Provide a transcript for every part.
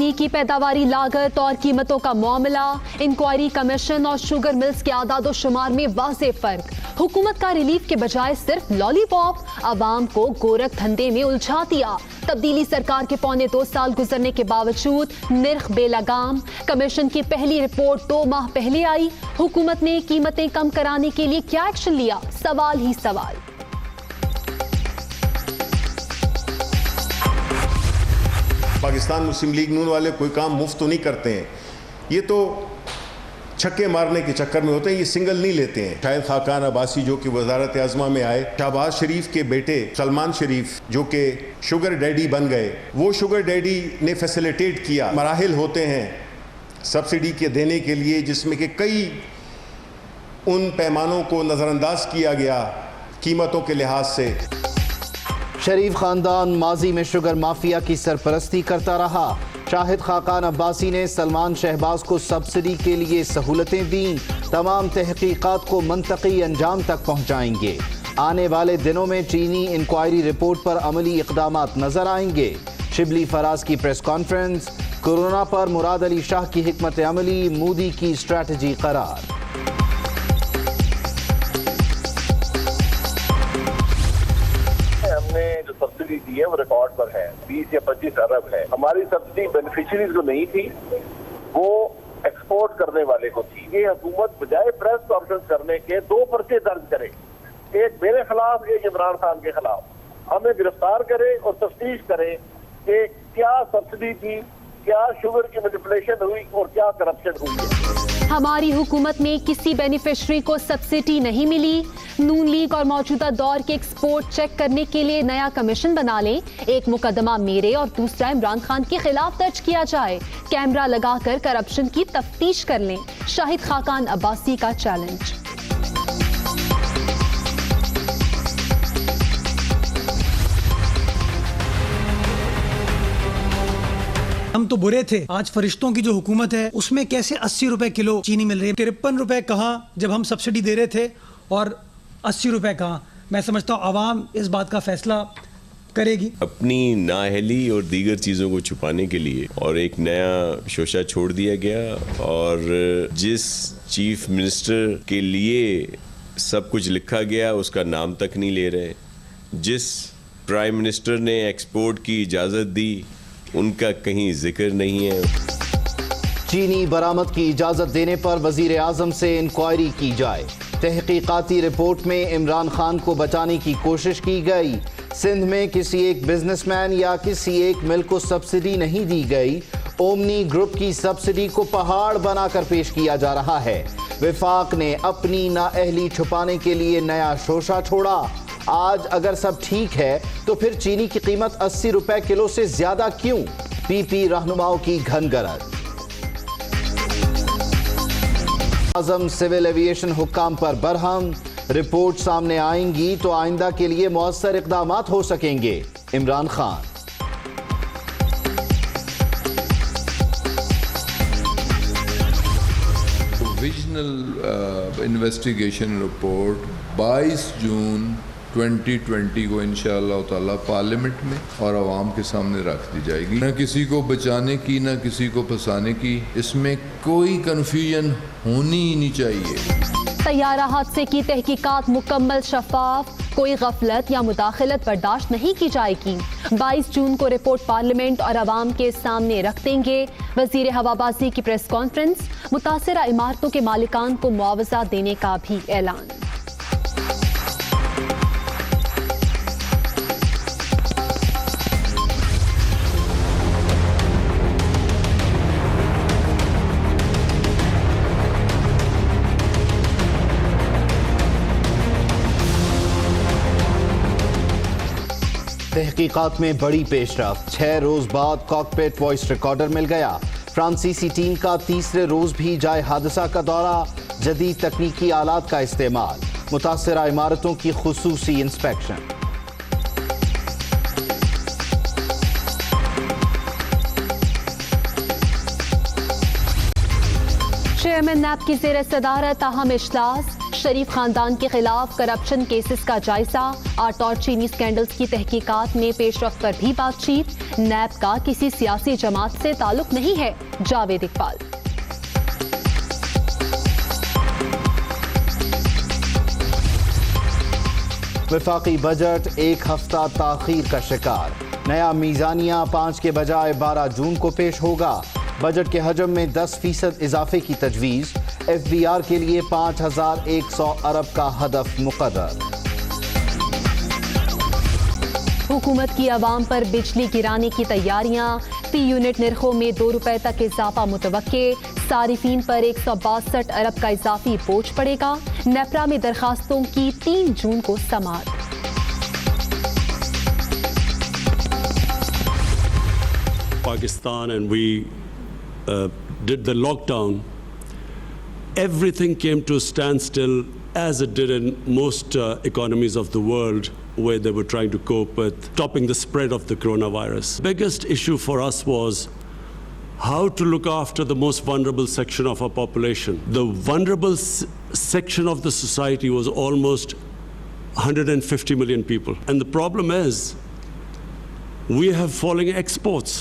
चीनी की पैदावारी लागत और कीमतों का मामला, इंक्वायरी कमीशन और शुगर मिल्स के आदादो शुमार में वाज़ेह फर्क। हुकूमत का रिलीफ के बजाय सिर्फ लॉलीपॉप अवाम को गोरख धंधे में उलझा दिया। तब्दीली सरकार के पौने 2 साल गुजरने के बावजूद निर्ख बेलगाम। कमीशन की पहली रिपोर्ट 2 माह पहले आई। हुकूमत ने कीमतें कम कराने के लिए क्या एक्शन लिया? सवाल ही सवाल। पाकिस्तान मुस्लिम लीग नून वाले कोई काम मुफ्त तो नहीं करते हैं, ये तो छक्के मारने के चक्कर में होते हैं, ये सिंगल नहीं लेते हैं। शाहिद खाकान अब्बासी जो कि वजारत आज़मा में आए, शहबाज शरीफ के बेटे सलमान शरीफ जो कि शुगर डैडी बन गए, वो शुगर डैडी ने फैसिलिटेट किया। मराहिल होते हैं सब्सिडी के देने के लिए जिसमें कि कई उन पैमानों को नज़रअंदाज किया गया कीमतों के लिहाज से। शरीफ खानदान माजी में शुगर माफिया की सरपरस्ती करता रहा। शाहिद खाकान अब्बासी ने सलमान शहबाज को सब्सिडी के लिए सहूलतें दी। तमाम तहकीकात को मंतकी अंजाम तक पहुंचाएंगे। आने वाले दिनों में चीनी इंक्वायरी रिपोर्ट पर अमली इक़दामात नजर आएंगे। शिबली फराज की प्रेस कॉन्फ्रेंस। कोरोना पर मुराद अली शाह की हिकमत अमली, मोदी की स्ट्रैटेजी करार। जो सब्सिडी दी है वो रिकॉर्ड पर है, 20 या 25 अरब है। हमारी सब्सिडी बेनिफिशियरीज को नहीं थी, वो एक्सपोर्ट करने वाले को थी। ये हुकूमत बजाय प्रेस कॉन्फ्रेंस करने के 2 पर्चे दर्ज करे, एक मेरे खिलाफ, एक इमरान खान के खिलाफ। हमें गिरफ्तार करे और तफ्तीश करे कि क्या सब्सिडी थी, क्या शुगर की मैनिपुलेशन हुई और क्या करप्शन हुई है। हमारी हुकूमत में किसी बेनिफिशरी को सब्सिडी नहीं मिली। नून लीग और मौजूदा दौर के एक्सपोर्ट चेक करने के लिए नया कमीशन बना लें। एक मुकदमा मेरे और दूसरा इमरान खान के खिलाफ दर्ज किया जाए। कैमरा लगाकर करप्शन की तफ्तीश कर लें। शाहिद खाकान अब्बासी का चैलेंज। हम तो बुरे थे, आज फरिश्तों की जो हुकूमत है उसमें कैसे 80 रुपए किलो चीनी मिल रही है? 53 रुपए कहाँ जब हम सब्सिडी दे रहे थे और 80 रुपए कहाँ? मैं समझता हूँ आवाम इस बात का फैसला करेगी। अपनी नाअहली और दीगर चीज़ों को छुपाने के लिए और एक नया शोशा छोड़ दिया गया और जिस चीफ मिनिस्टर के लिए सब कुछ लिखा गया उसका नाम तक नहीं ले रहे। जिस प्राइम मिनिस्टर ने एक्सपोर्ट की इजाज़त दी उनका कहीं जिक्र नहीं है। चीनी बरामद की इजाजत देने पर वजीर आजम से इंक्वायरी की जाए। तहकीकाती रिपोर्ट में इमरान खान को बचाने की कोशिश की गई। सिंध में किसी एक बिजनेसमैन या किसी एक मिल को सब्सिडी नहीं दी गई। ओमनी ग्रुप की सब्सिडी को पहाड़ बनाकर पेश किया जा रहा है। विफाक ने अपनी नाअहली छुपाने के लिए नया शोशा छोड़ा। आज अगर सब ठीक है तो फिर चीनी की कीमत 80 रुपए किलो से ज्यादा क्यों? पीपी रहनुमाओं की घनगरज। आजम सिविल एविएशन हुक्काम पर बरहम। रिपोर्ट सामने आएंगी तो आइंदा के लिए मौसर इक़दामात हो सकेंगे। Imran Khan. Provisional investigation report 22 जून 2020 को इंशाअल्लाह ताला पार्लियामेंट में और आवाम के सामने रख दी जाएगी। न किसी को बचाने की न किसी को फंसाने की, इसमें कोई कन्फ्यूजन होनी ही नहीं चाहिए। तैयारा हादसे की तहकीकात मुकम्मल शफाफ, कोई गफलत या मुदाखलत बर्दाश्त नहीं की जाएगी। 22 जून को रिपोर्ट पार्लियामेंट और आवाम के सामने रख देंगे। वजीर हवाबाजी की प्रेस कॉन्फ्रेंस। मुतासरा इमारतों के मालिकान को मुआवजा देने का भी ऐलान। तहकीकात में बड़ी पेशरफ। 6 रोज बाद कॉकपिट वॉइस रिकॉर्डर मिल गया। फ्रांसीसी टीम का तीसरे रोज भी जाए हादसा का दौरा। जदीद तकनीकी आलात का इस्तेमाल। मुतासरा इमारतों की खुसूसी इंस्पेक्शन। चेयरमैन नैब की ज़ेर सदारत अहम इजलास, शरीफ खानदान के खिलाफ करप्शन केसेस का जायजा, आटा और चीनी स्कैंडल्स की तहकीकात में पेशरफ्त पर भी बातचीत। नैब का किसी सियासी जमात से ताल्लुक नहीं है, जावेद इकबाल। वफाकी बजट एक हफ्ता ताखीर का शिकार, नया मीज़ानिया 5 के बजाय 12 जून को पेश होगा। बजट के हजम में 10% इजाफे की तजवीज़, FBR के लिए 5100 अरब का हदफ मुकर्रर। हुकूमत की आवाम पर बिजली गिराने की तैयारियां, फी यूनिट निर्खों में 2 रुपए तक इजाफा मुतवक्के, सारिफीन पर 162 अरब का इजाफी बोझ पड़ेगा। नेपरा में दरखास्तों की 3 जून को समाअत। Pakistan and we did the lockdown, everything came to a standstill as it did in most economies of the world where they were trying to cope with stopping the spread of the coronavirus. Biggest issue for us was how to look after the most vulnerable section of our population. The vulnerable section of the society was almost 150 million people. And the problem is we have falling exports.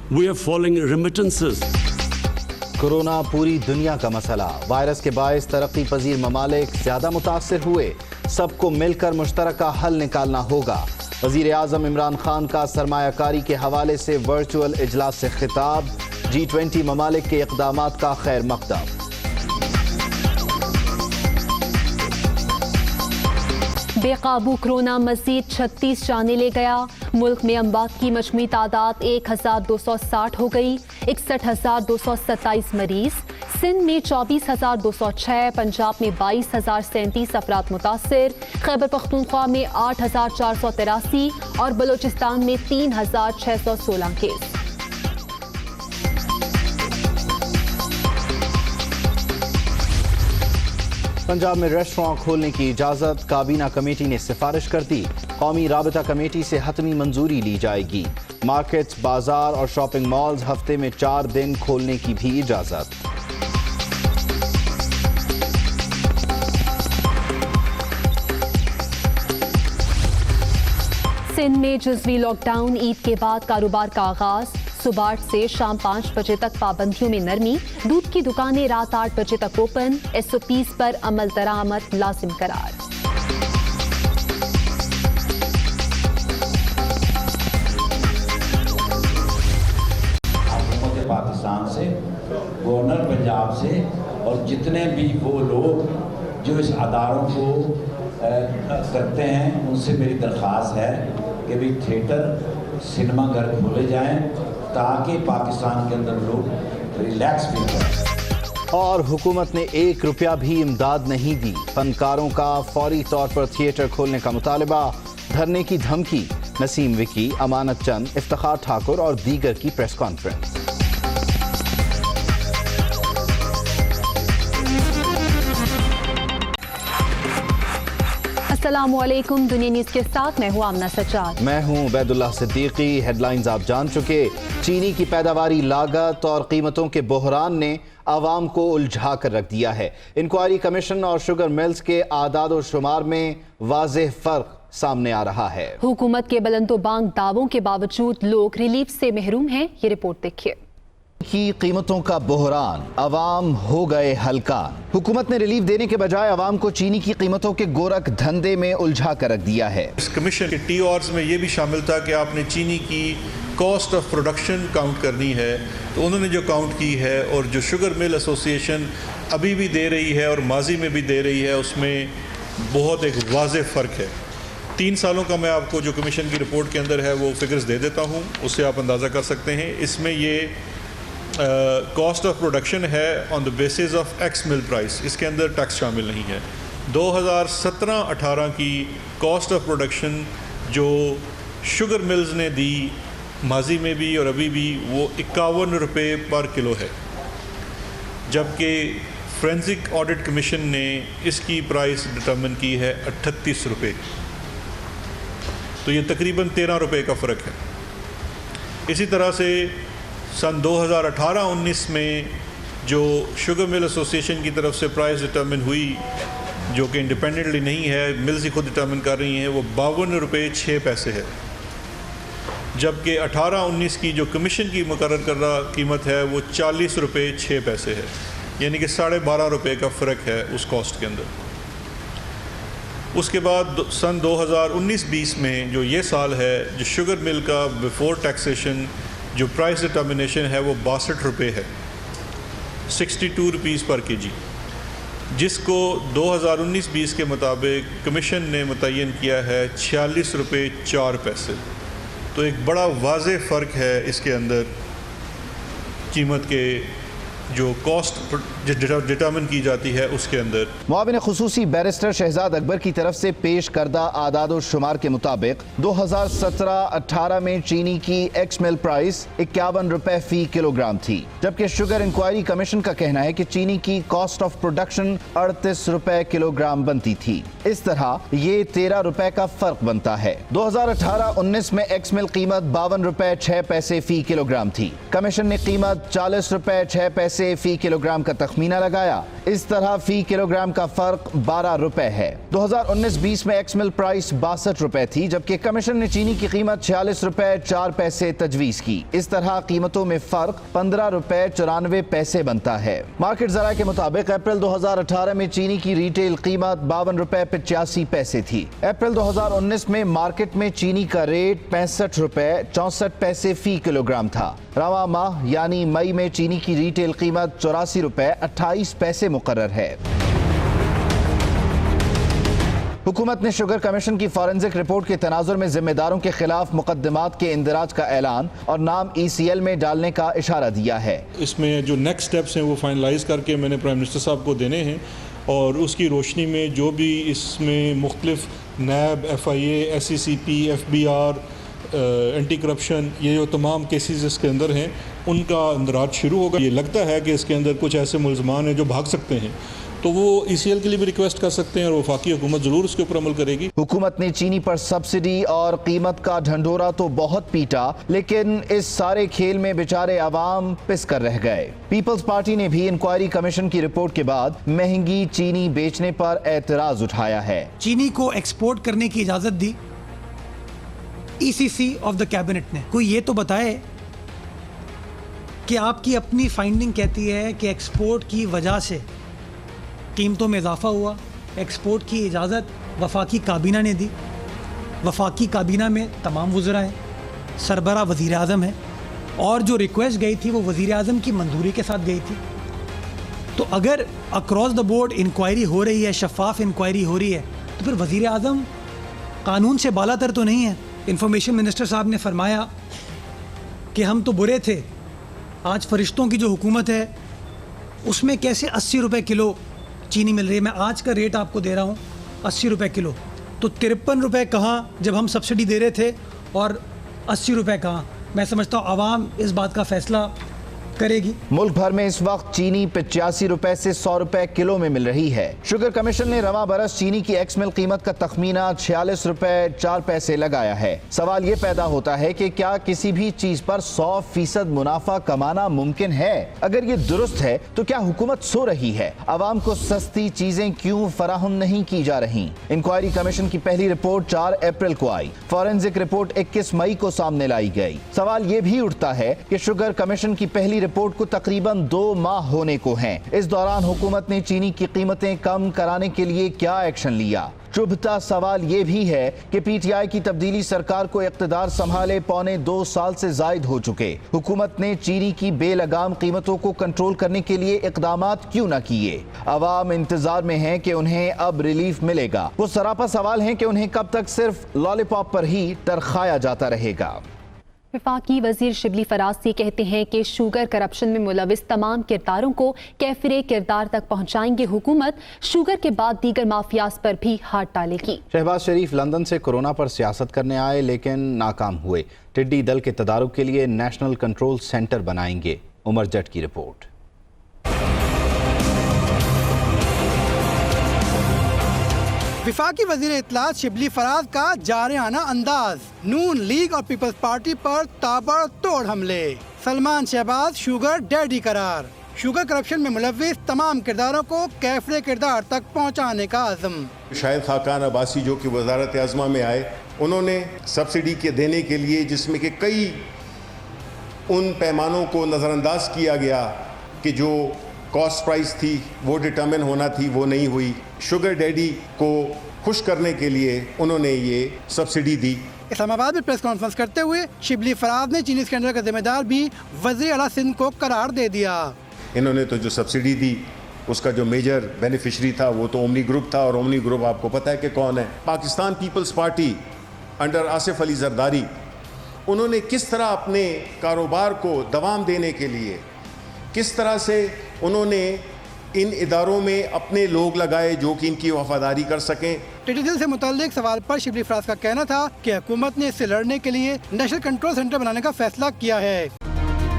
We are falling remittances. Corona पूरी दुनिया का मसला, virus के बायस तरक्की पजीर ममालिक ज़्यादा मुतासर हुए, सबको मिलकर मुश्तरका हल निकालना होगा। वज़ीर आज़म इमरान खान का सरमायाकारी के हवाले से वर्चुअल इजलास से खिताब, G20 ममालिक के इक़दामात का खैर मक़दम। बेकाबू कोरोना मजीद 36 जाने ले गया। मुल्क में अमवात की मजमूई तादाद 1260 हो गई। 61,227 मरीज। सिंध में 24,206, पंजाब में 22,037 अफराद मुतासिर, खैबर पख्तूनख्वा में 8,483 और बलोचिस्तान में 3,616 केस। पंजाब में रेस्टोरेंट खोलने की इजाज़त काबीना कमेटी ने सिफारिश कर दी। कौमी राबता कमेटी से हतमी मंजूरी ली जाएगी। मार्केट्स, बाजार और शॉपिंग मॉल्स हफ्ते में 4 दिन खोलने की भी इजाज़त। सिंध में जुज़वी लॉकडाउन, ईद के बाद कारोबार का आगाज। सुबह 8 से शाम 5 बजे तक पाबंदियों में नरमी। दूध की दुकानें रात 8 बजे तक ओपन। SOPs पर अमल दरामद लाजिम करार। हुकूमत पाकिस्तान से, गवर्नर पंजाब से और जितने भी वो लोग जो इस अदारों को करते हैं, उनसे मेरी दरख्वास्त है कि भी थिएटर, सिनेमा घर खोले जाएं ताकि पाकिस्तान के अंदर लोग रिलैक्स फील करें। और हुकूमत ने 1 रुपया भी इमदाद नहीं दी। फनकारों का फौरी तौर पर थिएटर खोलने का मुतालबा, धरने की धमकी। नसीम विकी, अमानत चंद, इफ्तिखार ठाकुर और दीगर की प्रेस कॉन्फ्रेंस। अस्सलामुअलैकुम, दुनिया न्यूज़ के साथ मैं हूँ आमना सज्जाद। मैं हूँ उबैदुल्लाह सिद्दीकी। हेडलाइंस आप जान चुके। चीनी की पैदावारी लागत और कीमतों के बहरान ने आवाम को उलझा कर रख दिया है। इंक्वायरी कमीशन और शुगर मिल्स के आदाद और शुमार में वाज़ेह फर्क सामने आ रहा है। हुकूमत के बुलंदोबांग दावों के बावजूद लोग रिलीफ से महरूम हैं। ये रिपोर्ट देखिए। की कीमतों का बहरान, अवाम हो गए हल्का। हुकूमत ने रिलीफ देने के बजाय अवाम को चीनी की कीमतों के गोरख धंधे में उलझा कर रख दिया है। इस कमीशन के TORs में ये भी शामिल था कि आपने चीनी की कॉस्ट ऑफ प्रोडक्शन काउंट करनी है, तो उन्होंने जो काउंट की है और जो शुगर मिल एसोसिएशन अभी भी दे रही है और माजी में भी दे रही है, उसमें बहुत एक वाज़ेह फ़र्क है। 3 सालों का मैं आपको जो कमीशन की रिपोर्ट के अंदर है वो फिगर्स दे देता हूँ, उससे आप अंदाज़ा कर सकते हैं। इसमें ये कॉस्ट ऑफ प्रोडक्शन है on the basis of x mill price, इसके अंदर टैक्स शामिल नहीं है। 2017-18 की कॉस्ट ऑफ प्रोडक्शन जो शुगर मिल्स ने दी माजी में भी और अभी भी, वो 51 रुपये पर किलो है, जबकि फोरेंसिक ऑडिट कमीशन ने इसकी प्राइस डिटर्मिन की है 38 रुपये। तो ये तकरीबन 13 रुपये का फ़र्क है। इसी तरह से सन 2018-19 में जो शुगर मिल एसोसिएशन की तरफ से प्राइस डिटर्मिन हुई, जो कि इंडिपेंडेंटली नहीं है, मिल्स ही खुद डिटर्मिन कर रही हैं, वो 52 रुपये 6 पैसे है, जबकि 18-19 की जो कमीशन की मुकर्रर करदा कीमत है वो 40 रुपये 6 पैसे है, यानी कि 12.5 रुपये का फ़र्क है उस कॉस्ट के अंदर। उसके बाद सन 2019-20 में जो ये साल है, जो शुगर मिल का बिफोर टैक्सेशन जो प्राइस डिटर्मिनेशन है वो 62 रुपये है, 62 रुपीज़ पर केजी, जिसको 2019-20 के मुताबिक कमीशन ने मुतय्यन किया है 46 रुपये 4 पैसे। तो एक बड़ा वाज़ेह फ़र्क है इसके अंदर कीमत के जो कॉस्ट डिटर्मिन की जाती है उसके अंदर। मुआविन खुसूसी बैरिस्टर शहजाद अकबर की तरफ से पेश करदा आदाद शुमार के मुताबिक 2017-18 में चीनी की एक्स मिल प्राइस 51 रुपए फी किलोग्राम थी, जबकि शुगर इंक्वायरी कमीशन का कहना है कि चीनी की कॉस्ट ऑफ प्रोडक्शन 38 रुपए किलोग्राम बनती थी। इस तरह ये 13 रुपए का फर्क बनता है। 2018-19 में एक्स मिल कीमत 52 रुपए 6 पैसे फी किलोग्राम थी। कमीशन ने कीमत 40 रुपए 6 पैसे फी किलोग्राम का तखमीना लगाया। इस तरह फी किलोग्राम का फर्क 12 रुपए है। 2019-20 में एक्स मिल प्राइस 62 रुपए थी, जबकि कमीशन ने चीनी की कीमत 46 रुपए 4 पैसे तजवीज की। इस तरह कीमतों में फर्क 15 रुपए 94 पैसे बनता है। मार्केट जरा के मुताबिक अप्रैल 2018 में चीनी की रिटेल कीमत 52 रुपए 85 पैसे थी। अप्रैल 2019 में मार्केट में चीनी का रेट 65 रुपए 64 पैसे फी किलोग्राम था। रवा माह यानी मई में चीनी की रिटेल कीमत 84 रुपए 28 पैसे मुकर्रर है। हुकूमत ने शुगर कमीशन की फॉरेंसिक रिपोर्ट के तनाजुर में जिम्मेदारों के खिलाफ मुकदमात के इंदराज का ऐलान और नाम ECL में डालने का इशारा दिया है। इसमें जो नेक्स्ट स्टेप्स हैं वो फाइनलाइज करके मैंने प्राइम मिनिस्टर साहब को देने हैं, और उसकी रोशनी में जो भी इसमें मुख्तलिफ नैब, FIA, SECP, FBR, anti corruption, ये जो तमाम केसेस इसके अंदर हैं उनका इंदराज शुरू होगा। ये लगता है कि इसके अंदर कुछ ऐसे मुल्ज़मान हैं जो भाग सकते हैं, तो वो ECL के लिए भी रिक्वेस्ट कर सकते हैं और वफाकी हुकूमत ज़रूर उसके ऊपर अमल करेगी। हुकूमत ने चीनी पर सब्सिडी और कीमत का ढंढोरा तो बहुत पीटा, लेकिन इस सारे खेल में बेचारे आवाम पिस कर रह गए। पीपल्स पार्टी ने भी इंक्वायरी कमीशन की रिपोर्ट के बाद महंगी चीनी बेचने पर एतराज उठाया है। चीनी को एक्सपोर्ट करने की इजाज़त दी ECC ऑफ द कैबिनेट ने। कोई ये तो बताए कि आपकी अपनी फाइंडिंग कहती है कि एक्सपोर्ट की वजह से कीमतों में इजाफा हुआ। एक्सपोर्ट की इजाज़त वफाकी काबीना ने दी। वफाकी काबीना में तमाम वज़रा हैं, सरबरा वज़ीर आज़म है, और जो रिक्वेस्ट गई थी वो वज़ीर आज़म की मंजूरी के साथ गई थी। तो अगर अक्रॉस द बोर्ड इंक्वायरी हो रही है, शफाफ इंक्वायरी हो रही है, तो फिर वज़ीर आज़म कानून से बालातर तो नहीं है। इंफॉर्मेशन मिनिस्टर साहब ने फरमाया कि हम तो बुरे थे, आज फरिश्तों की जो हुकूमत है उसमें कैसे 80 रुपये किलो चीनी मिल रही है। मैं आज का रेट आपको दे रहा हूँ 80 रुपये किलो, तो 53 रुपये कहाँ जब हम सब्सिडी दे रहे थे, और 80 रुपये कहाँ। मैं समझता हूँ आवाम इस बात का फैसला करेगी। मुल्क भर में इस वक्त चीनी 85 रुपए से 100 रुपए किलो में मिल रही है। शुगर कमीशन ने रवा बरस चीनी की एक्स मिल कीमत का तखमीना 46 रुपए 4 पैसे लगाया है। सवाल ये पैदा होता है कि क्या किसी भी चीज पर 100% मुनाफा कमाना मुमकिन है? अगर ये दुरुस्त है तो क्या हुकूमत सो रही है? आवाम को सस्ती चीजें क्यों फराहम नहीं की जा रही? इंक्वायरी कमीशन की पहली रिपोर्ट 4 अप्रैल को आई। फॉरेंसिक रिपोर्ट 21 मई को सामने लाई गई। सवाल ये भी उठता है कि शुगर कमीशन की पहली रिपोर्ट को तकरीबन 2 माह होने को हैं। इस दौरान हुकूमत ने चीनी की कीमतें कम कराने के लिए क्या एक्शन लिया? चुभता सवाल ये भी है कि PTI की तब्दीली सरकार को इक़्तिदार संभाले 1.25 साल से जायद हो चुके। हुकूमत ने चीनी की बेलगाम कीमतों को कंट्रोल करने के लिए इक़दामात क्यों न किए? अवाम इंतजार में है कि उन्हें अब रिलीफ मिलेगा। वो सरापा सवाल है कि उन्हें कब तक सिर्फ लॉलीपॉप पर ही तरखाया जाता रहेगा। वफाकी वजीर शिबली फराज कहते हैं कि शुगर करप्शन में मुलविस तमाम किरदारों को कैफिरे किरदार तक पहुंचाएंगे। हुकूमत शुगर के बाद दीगर माफियाज पर भी हाथ डालेगी। शहबाज शरीफ लंदन से कोरोना पर सियासत करने आए लेकिन नाकाम हुए। टिड्डी दल के तदारुक के लिए नेशनल कंट्रोल सेंटर बनाएंगे। उमर जट की रिपोर्ट। वफाकी वजीर इत्तलात शिबली फराज का जारहाना अंदाज, नून लीग और पीपल्स पार्टी पर ताबड़तोड़ हमले। सलमान शहबाज शुगर डैडी करार। शुगर करप्शन में मुलव्विस तमाम किरदारों को कैफरे किरदार तक पहुंचाने का अज़म। शाहिद खाकान अब्बासी जो कि वजारत आज़मा में आए, उन्होंने सब्सिडी के देने के लिए जिसमें कि कई उन पैमानों को नज़रअंदाज किया गया कि जो कॉस्ट प्राइस थी वो डिटर्मिन होना थी, वो नहीं हुई। शुगर डैडी को खुश करने के लिए उन्होंने ये सब्सिडी दी। इस्लामाबाद में प्रेस कॉन्फ्रेंस करते हुए शिबली फराज ने चीनी स्कैंडल का जिम्मेदार भी वज़ीर आला सिंध को करार दे दिया। इन्होंने तो जो सब्सिडी दी उसका जो मेजर बेनिफिशरी था वो तो ओमनी ग्रुप था, और ओमनी ग्रुप आपको पता है कि कौन है। पाकिस्तान पीपल्स पार्टी अंडर आसिफ अली जरदारी, उन्होंने किस तरह अपने कारोबार को दवाम देने के लिए किस तरह से उन्होंने इन इदारों में अपने लोग लगाए जो कि इनकी वफादारी कर सकें। टिटिजल से मुताल्लिक सवाल पर शिबली फराज का कहना था कि हुकूमत ने इससे लड़ने के लिए नेशनल कंट्रोल सेंटर बनाने का फैसला किया है।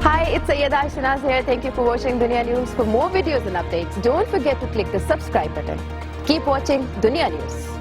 Hi, it's Sayyeda Shanaz here. Thank you for watching Dunia News. For more videos and updates, don't forget to click the subscribe button. Keep watching Dunia News.